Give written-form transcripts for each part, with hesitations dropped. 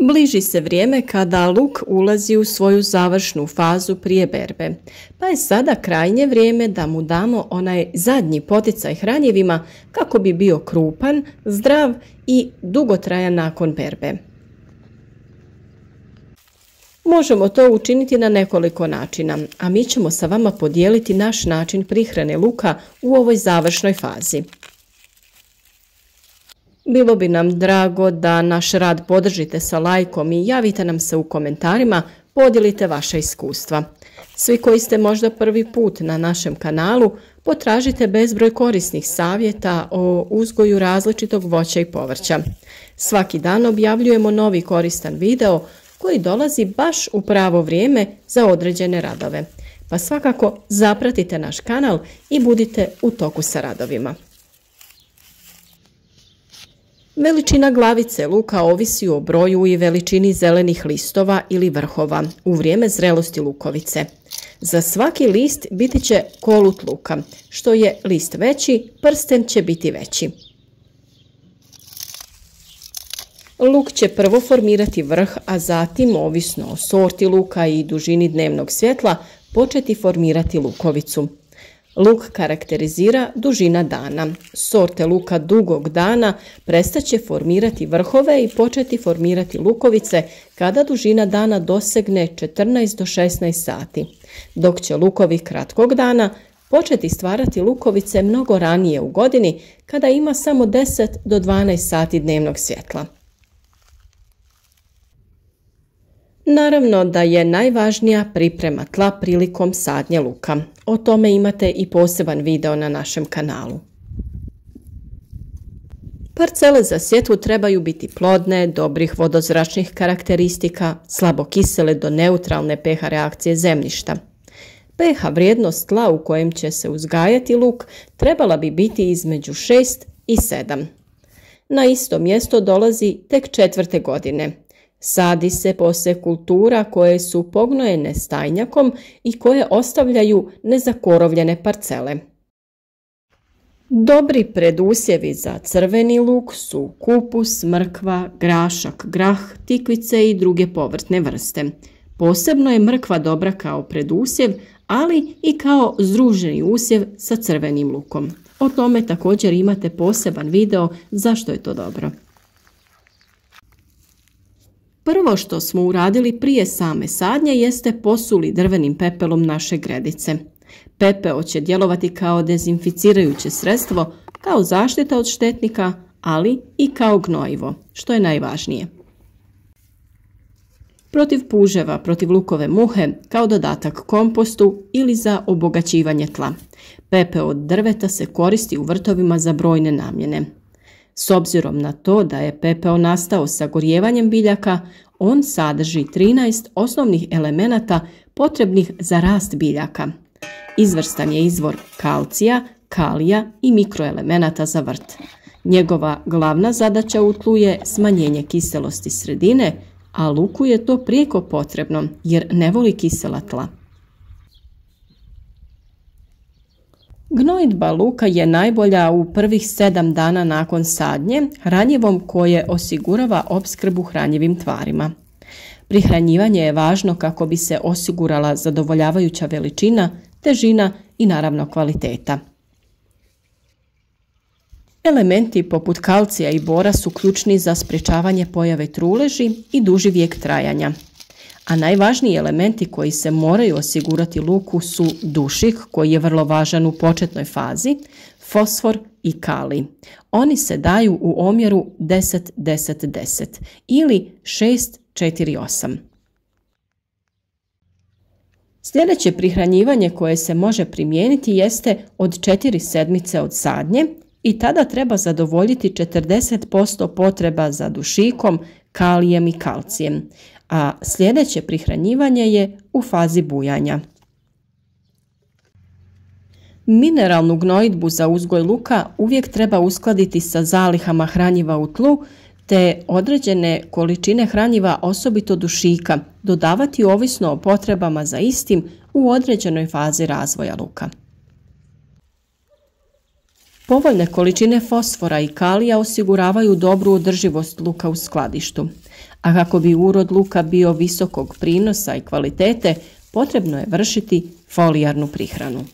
Bliži se vrijeme kada luk ulazi u svoju završnu fazu prije berbe, pa je sada krajnje vrijeme da mu damo onaj zadnji poticaj hranjivima kako bi bio krupan, zdrav i dugotrajan nakon berbe. Možemo to učiniti na nekoliko načina, a mi ćemo sa vama podijeliti naš način prihrane luka u ovoj završnoj fazi. Bilo bi nam drago da naš rad podržite sa lajkom i javite nam se u komentarima, podijelite vaša iskustva. Svi koji ste možda prvi put na našem kanalu, potražite bezbroj korisnih savjeta o uzgoju različitog voća i povrća. Svaki dan objavljujemo novi koristan video koji dolazi baš u pravo vrijeme za određene radove. Pa svakako zapratite naš kanal i budite u toku sa radovima. Veličina glavice luka ovisi o broju i veličini zelenih listova ili vrhova u vrijeme zrelosti lukovice. Za svaki list biti će kolut luka. Što je list veći, prsten će biti veći. Luk će prvo formirati vrh, a zatim, ovisno o sorti luka i dužini dnevnog svjetla, početi formirati lukovicu. Luk karakterizira dužina dana. Sorte luka dugog dana prestaće formirati vrhove i početi formirati lukovice kada dužina dana dosegne 14 do 16 sati, dok će lukovi kratkog dana početi stvarati lukovice mnogo ranije u godini kada ima samo 10 do 12 sati dnevnog svjetla. Naravno da je najvažnija priprema tla prilikom sadnje luka. O tome imate i poseban video na našem kanalu. Parcele za sjetvu trebaju biti plodne, dobrih vodozračnih karakteristika, slabo kisele do neutralne pH reakcije zemljišta. pH vrijednost tla u kojem će se uzgajati luk trebala bi biti između 6 i 7. Na isto mjesto dolazi tek 4. godine. Sadi se poslije kultura koje su pognojene stajnjakom i koje ostavljaju nezakorovljene parcele. Dobri predusjevi za crveni luk su kupus, mrkva, grašak, grah, tikvice i druge povrtne vrste. Posebno je mrkva dobra kao predusjev, ali i kao združeni usjev sa crvenim lukom. O tome također imate poseban video zašto je to dobro. Prvo što smo uradili prije same sadnje jeste posuli drvenim pepelom naše gredice. Pepeo će djelovati kao dezinficirajuće sredstvo, kao zaštita od štetnika, ali i kao gnojivo, što je najvažnije. Protiv puževa, protiv lukove muhe, kao dodatak kompostu ili za obogaćivanje tla. Pepeo od drveta se koristi u vrtovima za brojne namjene. S obzirom na to da je pepeo nastao sagorijevanjem biljaka, on sadrži 13 osnovnih elemenata potrebnih za rast biljaka. Izvrstan je izvor kalcija, kalija i mikroelemenata za vrt. Njegova glavna zadaća u tlu je smanjenje kiselosti sredine, a luku je to prijeko potrebno jer ne voli kisela tla. Gnojidba luka je najbolja u prvih 7 dana nakon sadnje hranjivom koje osigurava opskrbu hranjivim tvarima. Prihranjivanje je važno kako bi se osigurala zadovoljavajuća veličina, težina i naravno kvaliteta. Elementi poput kalcija i bora su ključni za sprječavanje pojave truleži i duži vijek trajanja. A najvažniji elementi koji se moraju osigurati luku su dušik, koji je vrlo važan u početnoj fazi, fosfor i kalij. Oni se daju u omjeru 10-10-10 ili 6-4-8. Sljedeće prihranjivanje koje se može primijeniti jeste od 4 sedmice od sadnje i tada treba zadovoljiti 40% potreba za dušikom, kalijem i kalcijem, a sljedeće prihranjivanje je u fazi bujanja. Mineralnu gnojidbu za uzgoj luka uvijek treba uskladiti sa zalihama hranjiva u tlu, te određene količine hranjiva, osobito dušika, dodavati ovisno o potrebama za istim u određenoj fazi razvoja luka. Povoljne količine fosfora i kalija osiguravaju dobru održivost luka u skladištu, a kako bi urod luka bio visokog prinosa i kvalitete, potrebno je vršiti folijarnu prihranu.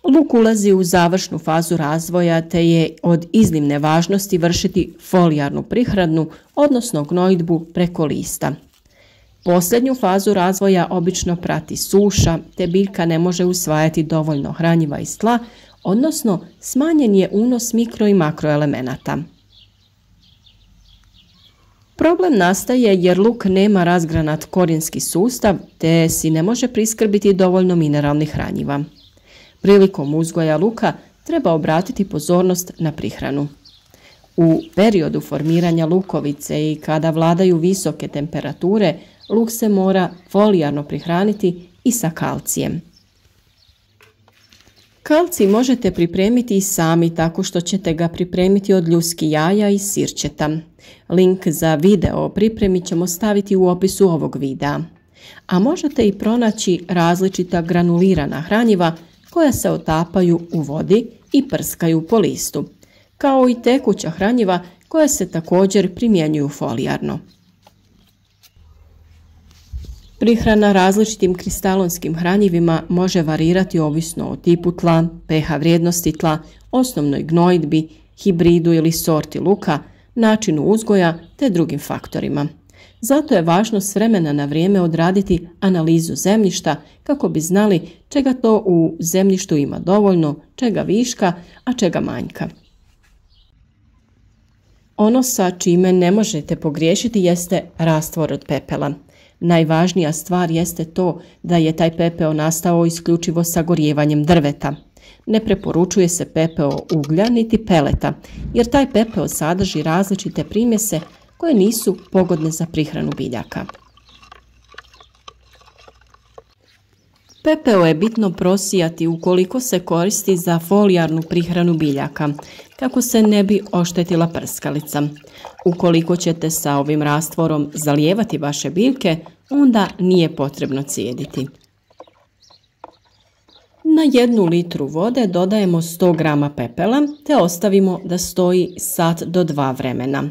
Luk ulazi u završnu fazu razvoja te je od iznimne važnosti vršiti folijarnu prihranu, odnosno gnojidbu preko lista. Posljednju fazu razvoja obično prati suša, te biljka ne može usvajati dovoljno hranjiva iz tla, odnosno smanjen je unos mikro i makroelemenata. Problem nastaje jer luk nema razgranat korijenski sustav, te si ne može priskrbiti dovoljno mineralnih hranjiva. Prilikom uzgoja luka treba obratiti pozornost na prihranu. U periodu formiranja lukovice i kada vladaju visoke temperature, luk se mora folijarno prihraniti i sa kalcijem. Kalcij možete pripremiti i sami tako što ćete ga pripremiti od ljuskih jaja i sirćeta. Link za video o pripremi ćemo staviti u opisu ovog videa. A možete i pronaći različita granulirana hranjiva koja se otapaju u vodi i prskaju po listu, kao i tekuća hranjiva koja se također primjenjuju folijarno. Prihrana različitim kristalonskim hranjivima može varirati ovisno o tipu tla, pH vrijednosti tla, osnovnoj gnojidbi, hibridu ili sorti luka, načinu uzgoja te drugim faktorima. Zato je važno s vremena na vrijeme odraditi analizu zemljišta kako bi znali čega to u zemljištu ima dovoljno, čega viška, a čega manjka. Ono sa čime ne možete pogriješiti jeste rastvor od pepela. Najvažnija stvar jeste to da je taj pepeo nastao isključivo sagorijevanjem drveta. Ne preporučuje se pepeo uglja niti peleta, jer taj pepeo sadrži različite primjese koje nisu pogodne za prihranu biljaka. Pepeo je bitno prosijati ukoliko se koristi za folijarnu prihranu biljaka, kako se ne bi oštetila prskalica. Ukoliko ćete sa ovim rastvorom zalijevati vaše biljke, onda nije potrebno cijediti. Na 1 litru vode dodajemo 100 grama pepela te ostavimo da stoji sat do 2 vremena.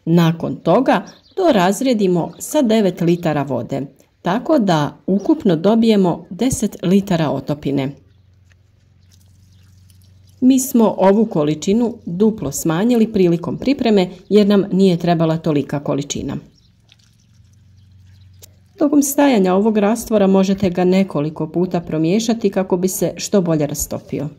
Nakon toga to razrijedimo sa 9 litara vode, tako da ukupno dobijemo 10 litara otopine. Mi smo ovu količinu duplo smanjili prilikom pripreme jer nam nije trebala tolika količina. Tokom stajanja ovog rastvora možete ga nekoliko puta promiješati kako bi se što bolje rastopio.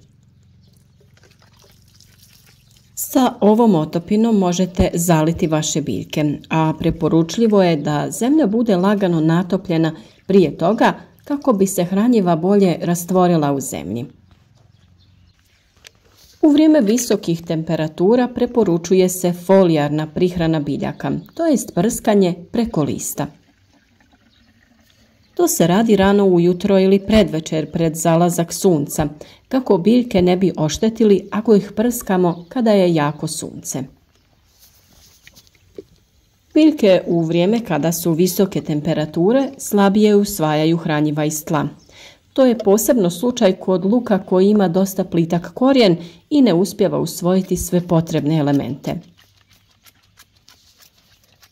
Sa ovom otopinom možete zaliti vaše biljke, a preporučljivo je da zemlja bude lagano natopljena prije toga kako bi se hranjiva bolje rastvorila u zemlji. U vrijeme visokih temperatura preporučuje se folijarna prihrana biljaka, to jest prskanje preko lista. To se radi rano ujutro ili predvečer pred zalazak sunca, kako biljke ne bi oštetili ako ih prskamo kada je jako sunce. Biljke u vrijeme kada su visoke temperature slabije usvajaju hranjiva iz tla. To je posebno slučaj kod luka koji ima dosta plitak korijen i ne uspijeva usvojiti sve potrebne elemente.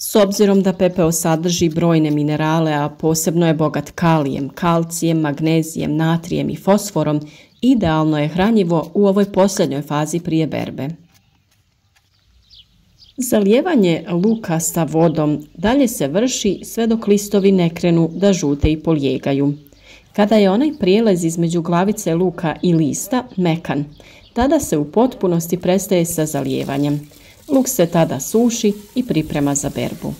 S obzirom da pepeo sadrži brojne minerale, a posebno je bogat kalijem, kalcijem, magnezijem, natrijem i fosforom, idealno je hranjivo u ovoj posljednjoj fazi prije berbe. Zalijevanje luka sa vodom dalje se vrši sve dok listovi ne krenu da žute i polijegaju. Kada je onaj prijelaz između glavice luka i lista mekan, tada se u potpunosti prestaje sa zalijevanjem. Luk se tada suši i priprema za berbu.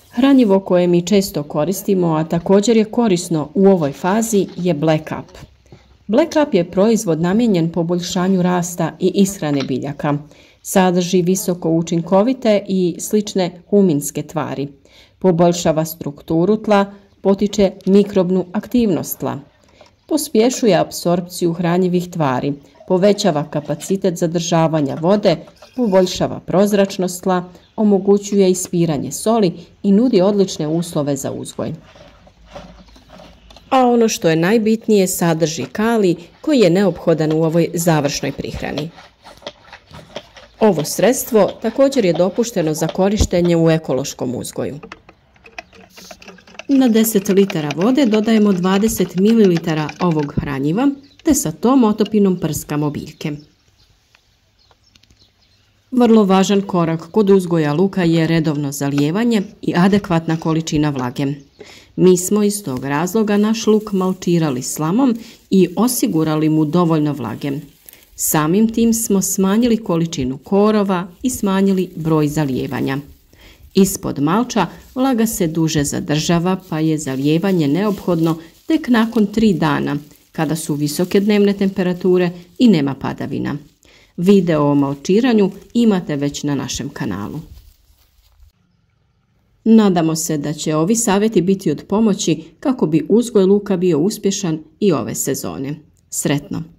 Hranjivo koje mi često koristimo, a također je korisno u ovoj fazi, je Black Up. Black Up je proizvod namijenjen poboljšanju rasta i ishrane biljaka. Sadrži visoko učinkovite i slične huminske tvari. Poboljšava strukturu tla, potiče mikrobnu aktivnost tla. Pospješuje apsorpciju hranjivih tvari, povećava kapacitet zadržavanja vode, poboljšava prozračnost tla, omogućuje ispiranje soli i nudi odlične uslove za uzgoj. a ono što je najbitnije sadrži kalij koji je neophodan u ovoj završnoj prihrani. Ovo sredstvo također je dopušteno za korištenje u ekološkom uzgoju. Na 10 litara vode dodajemo 20 ml ovog hranjiva te sa tom otopinom prskamo biljke. Vrlo važan korak kod uzgoja luka je redovno zalijevanje i adekvatna količina vlage. Mi smo iz tog razloga naš luk malčirali slamom i osigurali mu dovoljno vlage. Samim tim smo smanjili količinu korova i smanjili broj zalijevanja. Ispod malča vlaga se duže zadržava, pa je zalijevanje neophodno tek nakon 3 dana, kada su visoke dnevne temperature i nema padavina. Video o malčiranju imate već na našem kanalu. Nadamo se da će ovi savjeti biti od pomoći kako bi uzgoj luka bio uspješan i ove sezone. Sretno!